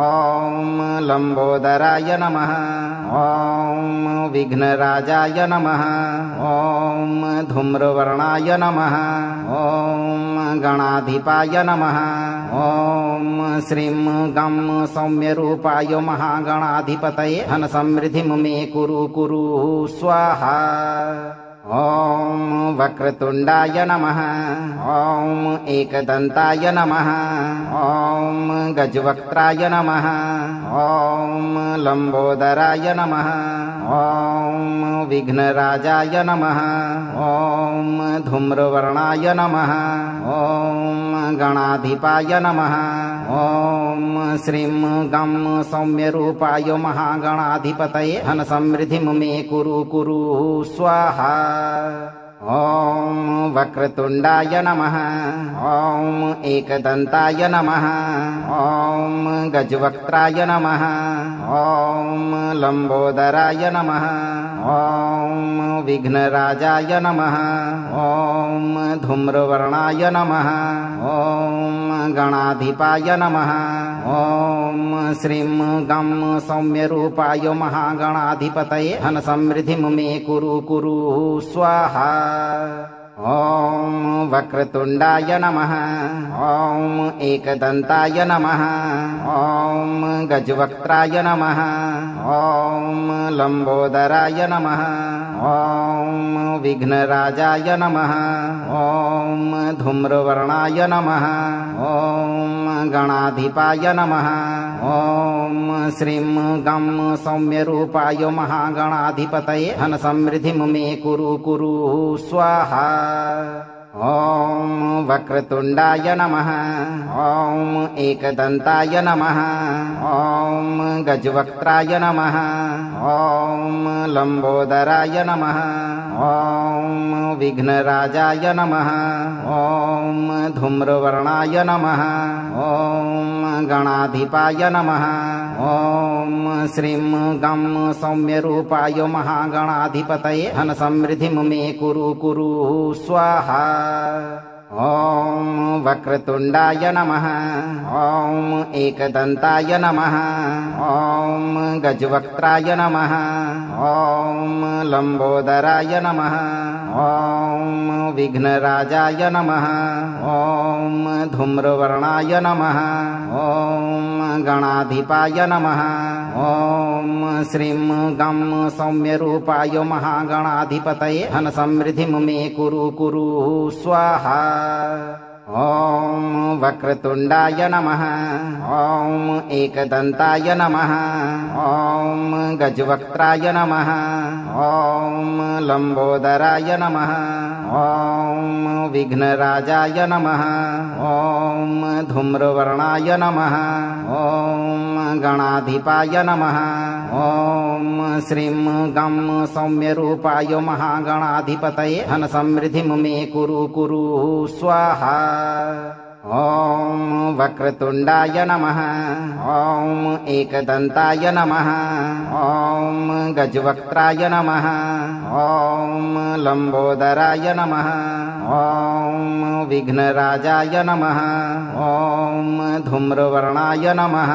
ॐ लम्बोदराय नमः ॐ विघ्नराजाय नमः ॐ धूम्रवर्णाय नमः ॐ गणाधिपाय नमः ॐ श्रीं गं सौम्यरूपाय महागणाधिपतये धन समृद्धिं मे कुरु कुरु स्वाहा। ॐ वक्रतुण्डाय नमः ॐ एकदन्ताय नमः ॐ गजवक्त्राय नमः ॐ लम्बोदराय नमः ॐ विघ्नराजाय नमः ॐ धूम्रवर्णाय नमः ॐ गणाधिपाय नमः ॐ श्रीं गं सौम्यरूपाय महागणाधिपतये धन समृद्धिं मे कुरु कुरु स्वाहा। ॐ वक्रतुण्डाय नमः ॐ एकदन्ताय नमः ॐ गजवक्त्राय नमः ॐ लम्बोदराय नमः ॐ विघ्नराजाय नमः ॐ धूम्रवर्णाय नमः ॐ गणाधिपाय नमः ॐ श्रीं गं सौम्यरूपाय महागणाधिपतये धन समृद्धिं मे कुरु कुरु स्वाहा। ॐ वक्रतुण्डाय नमः ॐ एकदन्ताय नमः ॐ गजवक्त्राय नमः ॐ लम्बोदराय नमः ॐ विघ्नराजाय नमः ॐ धूम्रवर्णाय नमः ॐ गणाधिपाय नमः ॐ श्रीं गं सौम्यरूपाय महागणाधिपतये धन समृद्धिं मे कुरु कुरु स्वाहा। ॐ वक्रतुण्डाय नमः ॐ एकदन्ताय नमः ॐ गजवक्त्राय नमः ॐ लम्बोदराय नमः ॐ विघ्नराजाय नमः ॐ धूम्रवर्णाय नमः ॐ गणाधिपाय नमः ॐ श्रीं गं सौम्यरूपाय महागणाधिपतये धन समृद्धिं मे कुरु कुरु स्वाहा। ॐ वक्रतुण्डाय नमः ॐ एकदन्ताय नमः ॐ गजवक्त्राय नमः ॐ लम्बोदराय नमः ॐ विघ्नराजाय नमः ॐ धूम्रवर्णाय नमः ॐ गणाधिपाय नमः ॐ श्रीं गं सौम्यरूपाय महागणाधिपतये धनसमृद्धिं मे कुरु कुरु स्वाहा। ॐ वक्रतुण्डाय नमः ॐ एकदन्ताय नमः ॐ गजवक्त्राय नमः ॐ लम्बोदराय नमः ॐ विघ्नराजाय नमः ॐ धूम्रवर्णाय नमः ॐ गणाधिपाय नमः ॐ श्रीं गं सौम्यरूपाय महागणाधिपतये धनसमृद्धिं मे कुरु कुरु स्वाहा। ॐ वक्रतुण्डाय नमः ॐ एकदन्ताय नमः ॐ गजवक्त्राय नमः ॐ लम्बोदराय नमः ॐ विघ्नराजाय नमः ॐ धूम्रवर्णाय नमः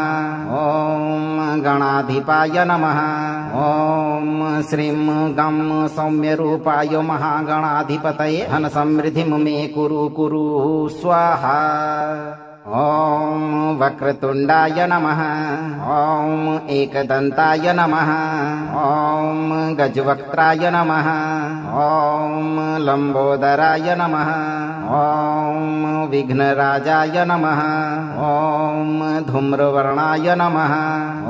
ॐ गणाधिपाय नमः ॐ श्रीं गं सौम्यरूपाय महागणाधिपतये धनसमृद्धिं मे कुरु कुरु स्वाहा। ॐ वक्रतुण्डाय नमः ॐ एकदन्ताय नमः ॐ गजवक्त्राय नमः ॐ लम्बोदराय नमः ॐ विघ्नराजाय नमः ॐ धूम्रवर्णाय नमः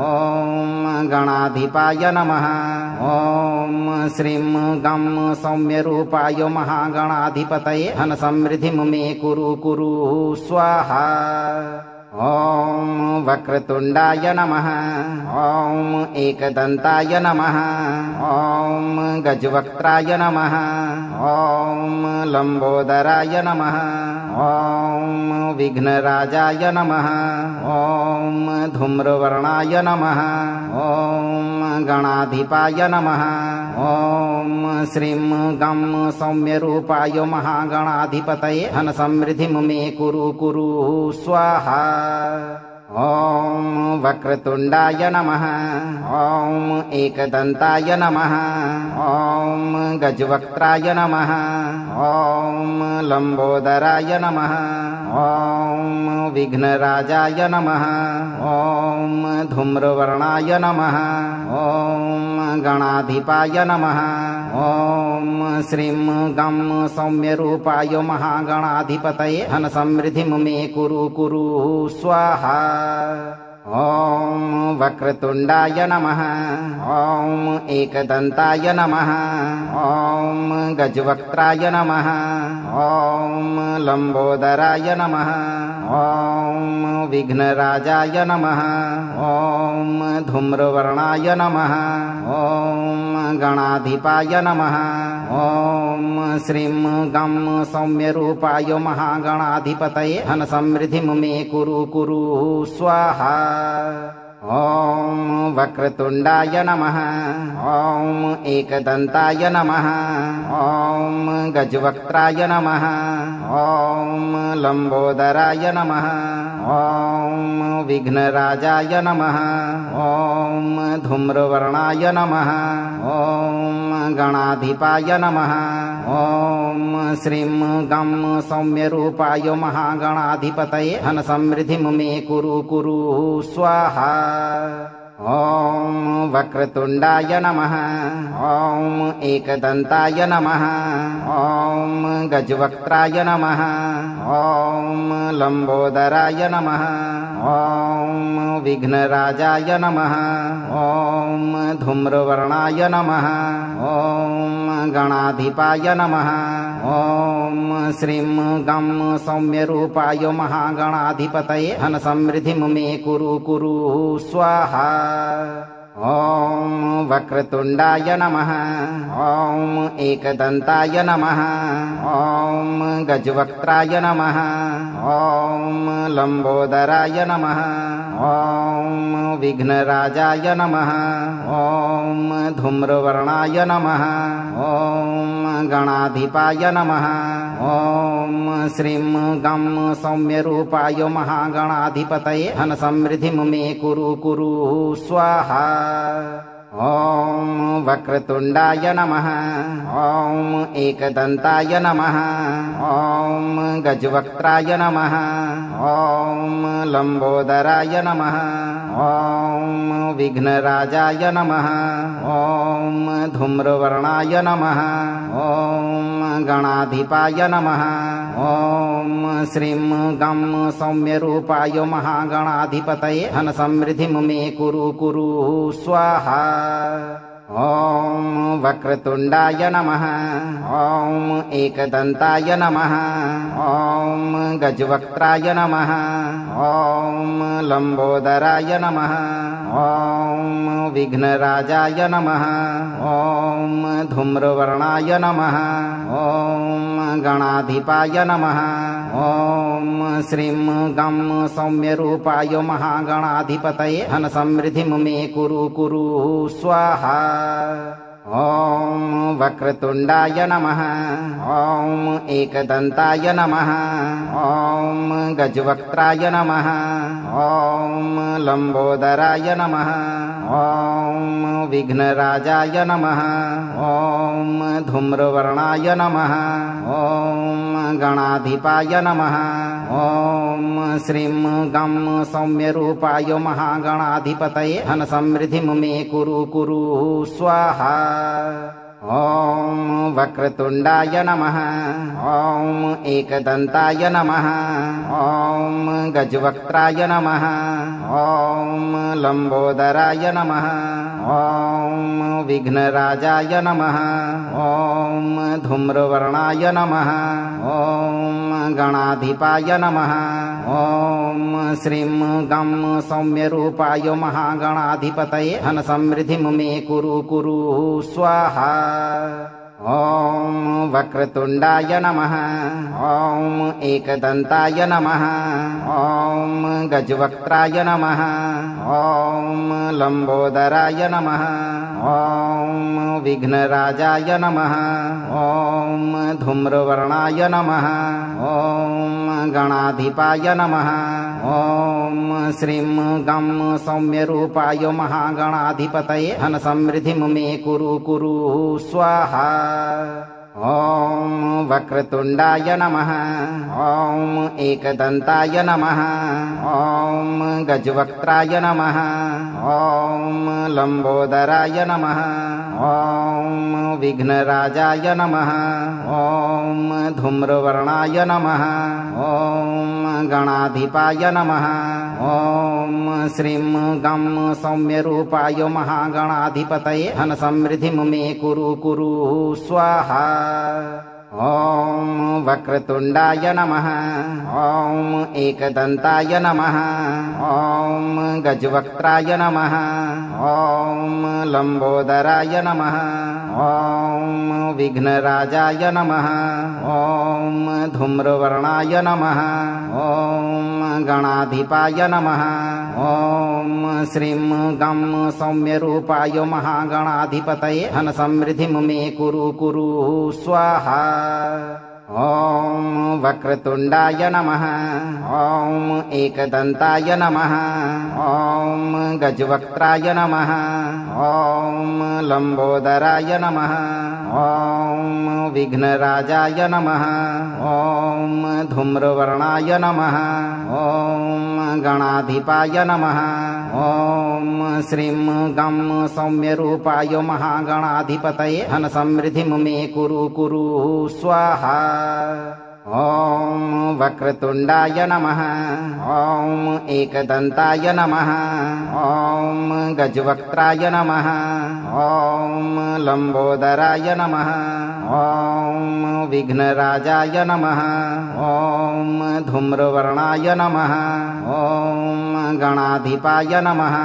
ॐ गणाधिपाय नमः ॐ श्रीं गं सौम्यरूपाय महागणाधिपतये धनसमृद्धिं मे कुरु कुरु स्वाहा। ॐ वक्रतुण्डाय नमः ॐ एकदन्ताय नमः ॐ गजवक्त्राय नमः ॐ लम्बोदराय नमः ॐ विघ्नराजाय नमः ॐ धूम्रवर्णाय नमः ॐ गणाधिपाय नमः ॐ श्रीं गं सौम्यरूपाय महागणाधिपतये धनसमृद्धिं मे कुरु कुरु स्वाहा। ॐ वक्रतुण्डाय नमः ॐ एकदन्ताय नमः ॐ गजवक्त्राय नमः ॐ लम्बोदराय नमः ॐ विघ्नराजाय नमः ॐ धूम्रवर्णाय नमः ॐ गणाधिपाय नमः ॐ श्रीं गं सौम्यरूपाय महागणाधिपतये धनसमृद्धिं मे कुरु कुरु स्वाहा। ॐ वक्रतुण्डाय नमः ॐ एकदन्ताय नमः ॐ गजवक्त्राय नमः ॐ लम्बोदराय नमः ॐ विघ्नराजाय नमः ॐ धूम्रवर्णाय नमः ॐ गणाधिपाय नमः ॐ श्रीं गं सौम्यरूपाय महागणाधिपतये धनसमृद्धिं मे कुरु कुरु स्वाहा। ॐ वक्रतुण्डाय नमः ॐ एकदन्ताय नमः ॐ गजवक्त्राय नमः ॐ लम्बोदराय नमः ॐ विघ्नराजाय नमः ॐ धूम्रवर्णाय नमः ॐ गणाधिपाय नमः ॐ श्रीं गं सौम्यरूपाय महागणाधिपतये धनसमृद्धिं मे कुरु कुरु स्वाहा। ॐ वक्रतुण्डाय नमः ॐ एकदन्ताय नमः ॐ गजवक्त्राय नमः ॐ लम्बोदराय नमः ॐ विघ्नराजाय नमः ॐ धूम्रवर्णाय नमः ॐ गणाधिपाय नमः ॐ श्रीं गं सौम्यरूपाय महागणाधिपतये धनसमृद्धिं मे कुरु कुरु स्वाहा। ॐ वक्रतुण्डाय नमः ॐ एकदन्ताय नमः ॐ गजवक्त्राय नमः ॐ लम्बोदराय नमः ॐ विघ्नराजाय नमः ॐ धूम्रवर्णाय नमः ॐ गणाधिपाय नमः। ॐ श्रीं गं सौम्यरूपाय महागणाधिपतये धन समृद्धिं मे कुरु कुरु स्वाहा। ॐ वक्रतुण्डाय नमः। ॐ एकदन्ताय नमः। ॐ गजवक्त्राय नमः। ॐ लम्बोदराय नमः। ॐ विघ्नराजाय नमः। ॐ धूम्रवर्णाय नमः। ॐ गणाधिपाय नमः। ॐ श्रीं गं सौम्यरूपाय महागणाधिपतये धन समृद्धिं मे कुरु कुरु स्वाहा। ॐ वक्रतुण्डाय नमः। ॐ एकदन्ताय नमः। ॐ गजवक्त्राय नमः। ॐ लम्बोदराय नमः। ॐ विघ्नराजाय नमः। ॐ धूम्रवर्णाय नमः। ॐ गणाधिपाय नमः। ॐ श्रीं गं सौम्यरूपाय महागणाधिपतये धन समृद्धिं मे कुरु कुरु स्वाहा। ॐ वक्रतुण्डाय नमः। ॐ एकदन्ताय नमः। ॐ गजवक्त्राय नमः। ॐ लम्बोदराय नमः। ॐ विघ्नराजाय नमः। ॐ धूम्रवर्णाय नमः। ॐ गणाधिपाय नमः। ॐ श्रीं गं सौम्यरूपाय महागणाधिपतये धन समृद्धिं मे कुरु कुरु स्वाहा। ॐ वक्रतुण्डाय नमः। ॐ एकदन्ताय नमः। ॐ गजवक्त्राय नमः। ॐ लम्बोदराय नमः। ॐ विघ्नराजाय नमः। ॐ धूम्रवर्णाय नमः। ॐ गणाधिपाय नमः। ॐ श्रीं गं सौम्यरूपाय महागणाधिपतये धन समृद्धिं मे कुरु कुरु स्वाहा। ॐ वक्रतुण्डाय नमः। ॐ एकदन्ताय नमः। ॐ गजवक्त्राय नमः। ॐ लम्बोदराय नमः। ॐ विघ्नराजाय नमः। ॐ धूम्रवर्णाय नमः। ॐ गणाधिपाय नमः। ॐ श्रीं गं सौम्यरूपाय महागणाधिपतये धन समृद्धिं मे कुरु कुरु स्वाहा। ॐ वक्रतुण्डाय नमः। ॐ एकदन्ताय नमः। ॐ गजवक्त्राय नमः। ॐ लम्बोदराय नमः। ॐ विघ्नराजाय नमः। ॐ धूम्रवर्णाय नमः। ॐ गणाधिपाय नमः। ॐ श्रीं गं सौम्यरूपाय महागणाधिपतये धन समृद्धिं मे कुरु कुरु स्वाहा। ॐ वक्रतुण्डाय नमः। ॐ एकदन्ताय नमः। ॐ गजवक्त्राय नमः। ॐ लम्बोदराय नमः। ॐ विघ्नराजाय नमः। ॐ धूम्रवर्णाय नमः। ॐ गणाधिपाय नमः। ॐ श्रीं गं सौम्यरूपाय महागणाधिपतये धन समृद्धिं मे कुरु कुरु स्वाहा। ॐ वक्रतुण्डाय नमः। ॐ एकदन्ताय नमः। ॐ गजवक्त्राय नमः। ॐ लम्बोदराय नमः। ॐ विघ्नराजाय नमः। ॐ धूम्रवर्णाय नमः। ॐ गणाधिपाय नमः। ॐ श्रीं गं सौम्यरूपाय महागणाधिपतये धन समृद्धिं मे कुरु कुरु स्वाहा। ॐ वक्रतुण्डाय नमः। ॐ एकदन्ताय नमः। ॐ गजवक्त्राय नमः। ॐ लम्बोदराय नमः। ॐ विघ्नराजाय नमः। ॐ धूम्रवर्णाय नमः। ॐ गणाधिपाय नमः।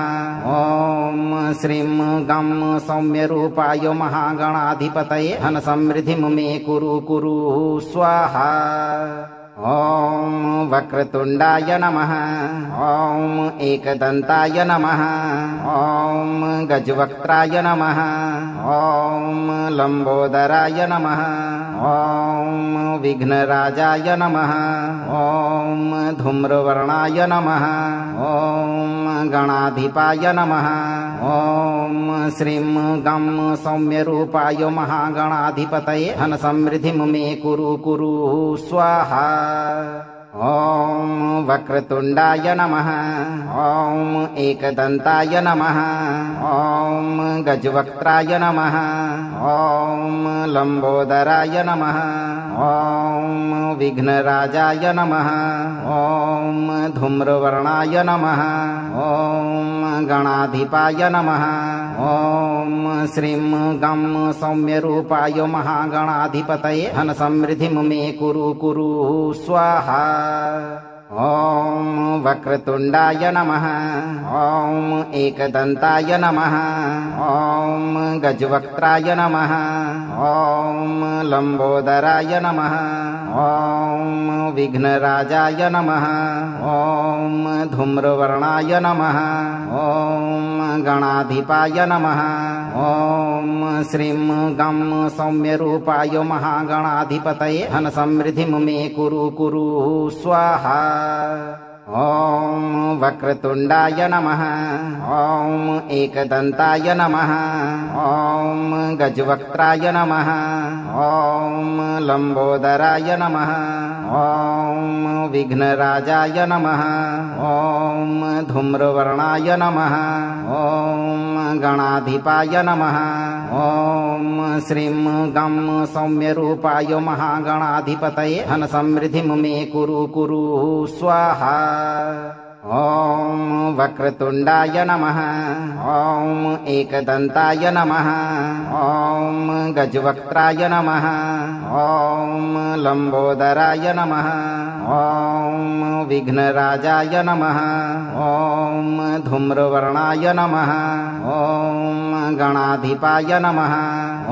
ॐ श्रीं गं सौम्यरूपाय महागणाधिपतये धन समृद्धिं मे कुरु कुरु स्वाहा। ॐ वक्रतुण्डाय नमः ॐ एकदन्ताय नमः ॐ गजवक्त्राय नमः ॐ लम्बोदराय नमः ॐ विघ्नराजाय नमः ॐ धूम्रवर्णाय नमः ॐ गणाधिपाय नमः ॐ श्रीं गं सौम्यरूपाय महागणाधिपतये धनसमृद्धिं मे कुरु कुरु स्वाहा। ॐ वक्रतुण्डाय नमः ॐ एकदन्ताय नमः ॐ गजवक्त्राय नमः ॐ लम्बोदराय नमः ॐ विघ्नराजाय नमः ॐ धूम्रवर्णाय नमः ॐ गणाधिपाय नमः ॐ श्रीं गं सौम्यरूपाय महागणाधिपतये धनसमृद्धिं मे कुरु कुरु स्वाहा। ॐ वक्रतुण्डाय नमः ॐ एकदन्ताय नमः ॐ गजवक्त्राय नमः ॐ लम्बोदराय नमः ॐ विघ्नराजाय नमः ॐ धूम्रवर्णाय नमः ॐ गणाधिपाय नमः ॐ श्रीं गं सौम्यरूपाय महागणाधिपतये धनसमृद्धिं मे कुरु कुरु स्वाहा। ॐ वक्रतुण्डाय नमः ॐ एकदन्ताय नमः ॐ गजवक्त्राय नमः ॐ लम्बोदराय नमः ॐ विघ्नराजाय नमः ॐ धूम्रवर्णाय नमः ॐ गणाधिपाय नमः ॐ श्रीं गं सौम्यरूपाय महागणाधिपतये धनसमृद्धिं मे कुरु कुरु स्वाहा। ॐ वक्रतुण्डाय नमः ॐ एकदन्ताय नमः ॐ गजवक्त्राय नमः ॐ लम्बोदराय नमः ॐ विघ्नराजाय नमः ॐ धूम्रवर्णाय नमः ॐ गणाधिपाय नमः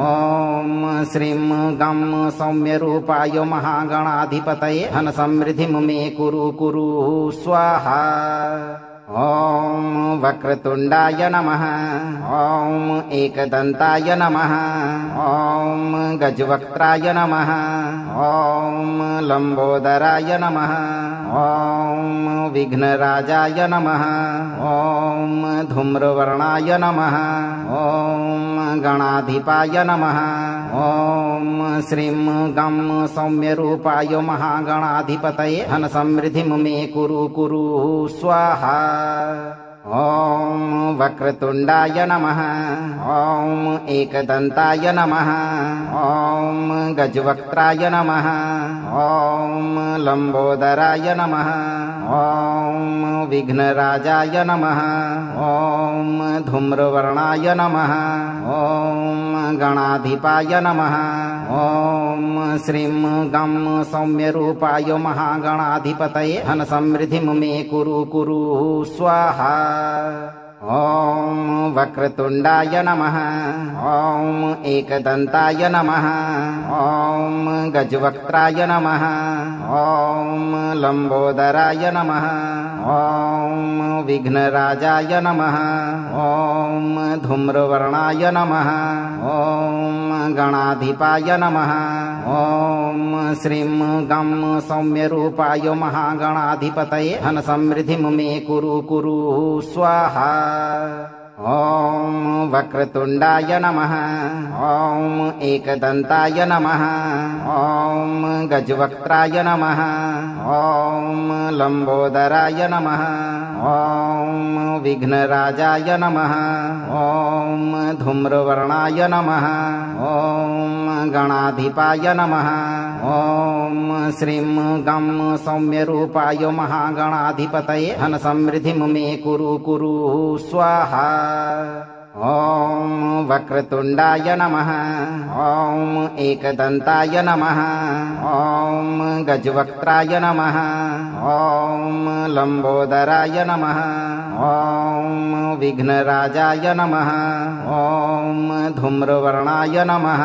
ॐ श्रीं गं सौम्यरूपाय महागणाधिपतये धनसमृद्धिं मे कुरु कुरु स्वाहा। ॐ वक्रतुण्डाय नमः ॐ एकदन्ताय नमः ॐ गजवक्त्राय नमः ॐ लम्बोदराय नमः ॐ विघ्नराजाय नमः ॐ धूम्रवर्णाय नमः ॐ गणाधिपाय नमः ॐ श्रीं गं सौम्यरूपाय महागणाधिपतये धनसमृद्धिं मे कुरु कुरु स्वाहा। ॐ वक्रतुण्डाय नमः ॐ एकदन्ताय नमः ॐ गजवक्त्राय नमः ॐ लम्बोदराय नमः ॐ विघ्नराजाय नमः ॐ धूम्रवर्णाय नमः ॐ गणाधिपाय नमः ॐ श्रीं गं सौम्यरूपाय महागणाधिपतये धनसमृद्धिं मे कुरु कुरु स्वाहा। ॐ वक्रतुण्डाय नमः ॐ एकदन्ताय नमः ॐ गजवक्त्राय नमः ॐ लम्बोदराय नमः ॐ विघ्नराजाय नमः ॐ धूम्रवर्णाय नमः ॐ गणाधिपाय नमः ॐ श्रीं गं सौम्यरूपाय महागणाधिपतये धनसमृद्धिं मे कुरु कुरु स्वाहा। ॐ वक्रतुण्डाय नमः ॐ एकदन्ताय नमः ॐ गजवक्त्राय नमः ॐ लम्बोदराय नमः ॐ विघ्नराजाय नमः ॐ धूम्रवर्णाय नमः ॐ गणाधिपाय नमः ॐ श्रीं गं सौम्यरूपाय महागणाधिपतये धनसमृद्धिं मे कुरु कुरु स्वाहा। ॐ वक्रतुण्डाय नमः ॐ एकदन्ताय नमः ॐ गजवक्त्राय नमः ॐ लम्बोदराय नमः ॐ विघ्नराजाय नमः ॐ धूम्रवर्णाय नमः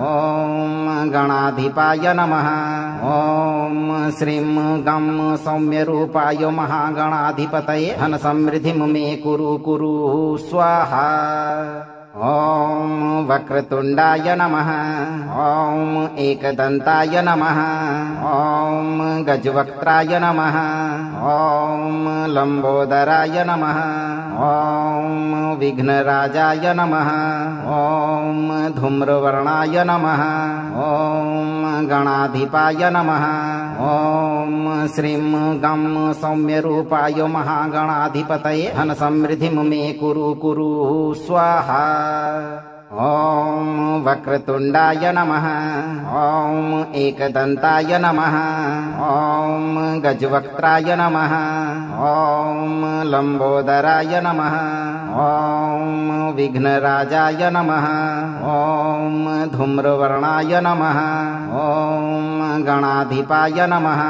ॐ गणाधिपाय नमः ॐ श्रीं गं सौम्यरूपाय महागणाधिपतये धन समृद्धिं मे कुरु कुरु स्वाहा। ॐ वक्रतुण्डाय नमः। ॐ एकदन्ताय नमः। ॐ गजवक्त्राय नमः। ॐ लम्बोदराय नमः। ॐ विघ्नराजाय नमः। ॐ धूम्रवर्णाय नमः। ॐ गणाधिपाय नमः। ॐ श्रीं गं सौम्यरूपाय महागणाधिपतये धन समृद्धिं मे कुरु कुरु स्वाहा। ॐ वक्रतुण्डाय नमः। ॐ एकदन्ताय नमः। ॐ गजवक्त्राय नमः। ॐ लम्बोदराय नमः। ॐ विघ्नराजाय नमः। ॐ धूम्रवर्णाय नमः। ॐ गणाधिपाय नमः।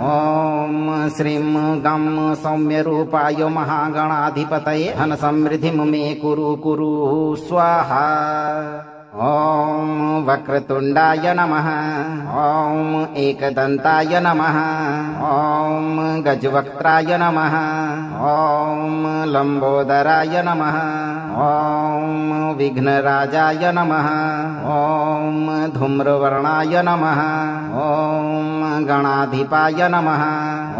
ॐ श्रीं गं सौम्यरूपाय महागणाधिपतये धन समृद्धिं मे कुरु कुरु स्वाहा। ॐ वक्रतुण्डाय नमः। ॐ एकदन्ताय नमः। ॐ गजवक्त्राय नमः। ॐ लम्बोदराय नमः। ॐ विघ्नराजाय नमः। ॐ धूम्रवर्णाय नमः। ॐ गणाधिपाय नमः।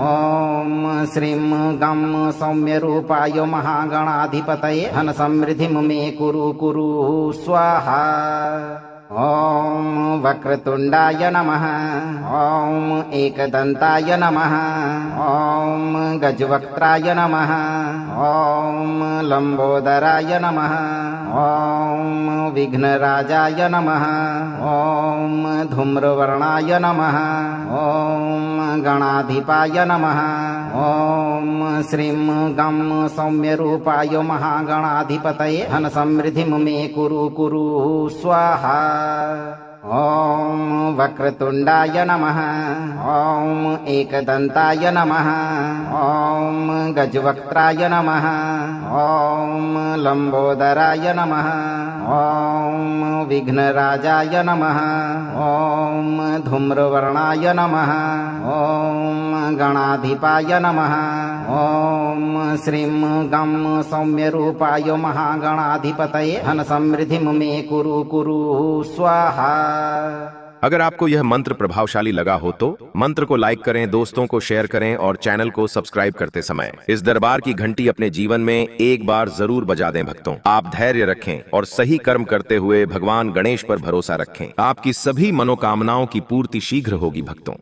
ॐ श्रीं गं सौम्यरूपाय महागणाधिपतये धन समृद्धिं मे कुरु कुरु स्वाहा। ॐ वक्रतुण्डाय नमः। ॐ एकदन्ताय नमः। ॐ गजवक्त्राय नमः। ॐ लम्बोदराय नमः। ॐ विघ्नराजाय नमः। ॐ धूम्रवर्णाय नमः। ॐ गणाधिपाय नमः। ॐ श्रीं गं सौम्यरूपाय महागणाधिपतये धन समृद्धिं मे कुरु कुरु स्वाहा। ॐ वक्रतुण्डाय नमः। ॐ एकदन्ताय नमः। ॐ गजवक्त्राय नमः। ॐ लम्बोदराय नमः। ॐ विघ्नराजाय नमः। ॐ धूम्रवर्णाय नमः। ॐ गणाधिपाय नमः। ॐ श्रीं गं सौम्यरूपाय महागणाधिपतये धन समृद्धिं मे कुरु कुरु स्वाहा। अगर आपको यह मंत्र प्रभावशाली लगा हो तो मंत्र को लाइक करें, दोस्तों को शेयर करें और चैनल को सब्सक्राइब करते समय इस दरबार की घंटी अपने जीवन में एक बार जरूर बजा दें। भक्तों, आप धैर्य रखें और सही कर्म करते हुए भगवान गणेश पर भरोसा रखें। आपकी सभी मनोकामनाओं की पूर्ति शीघ्र होगी। भक्तों।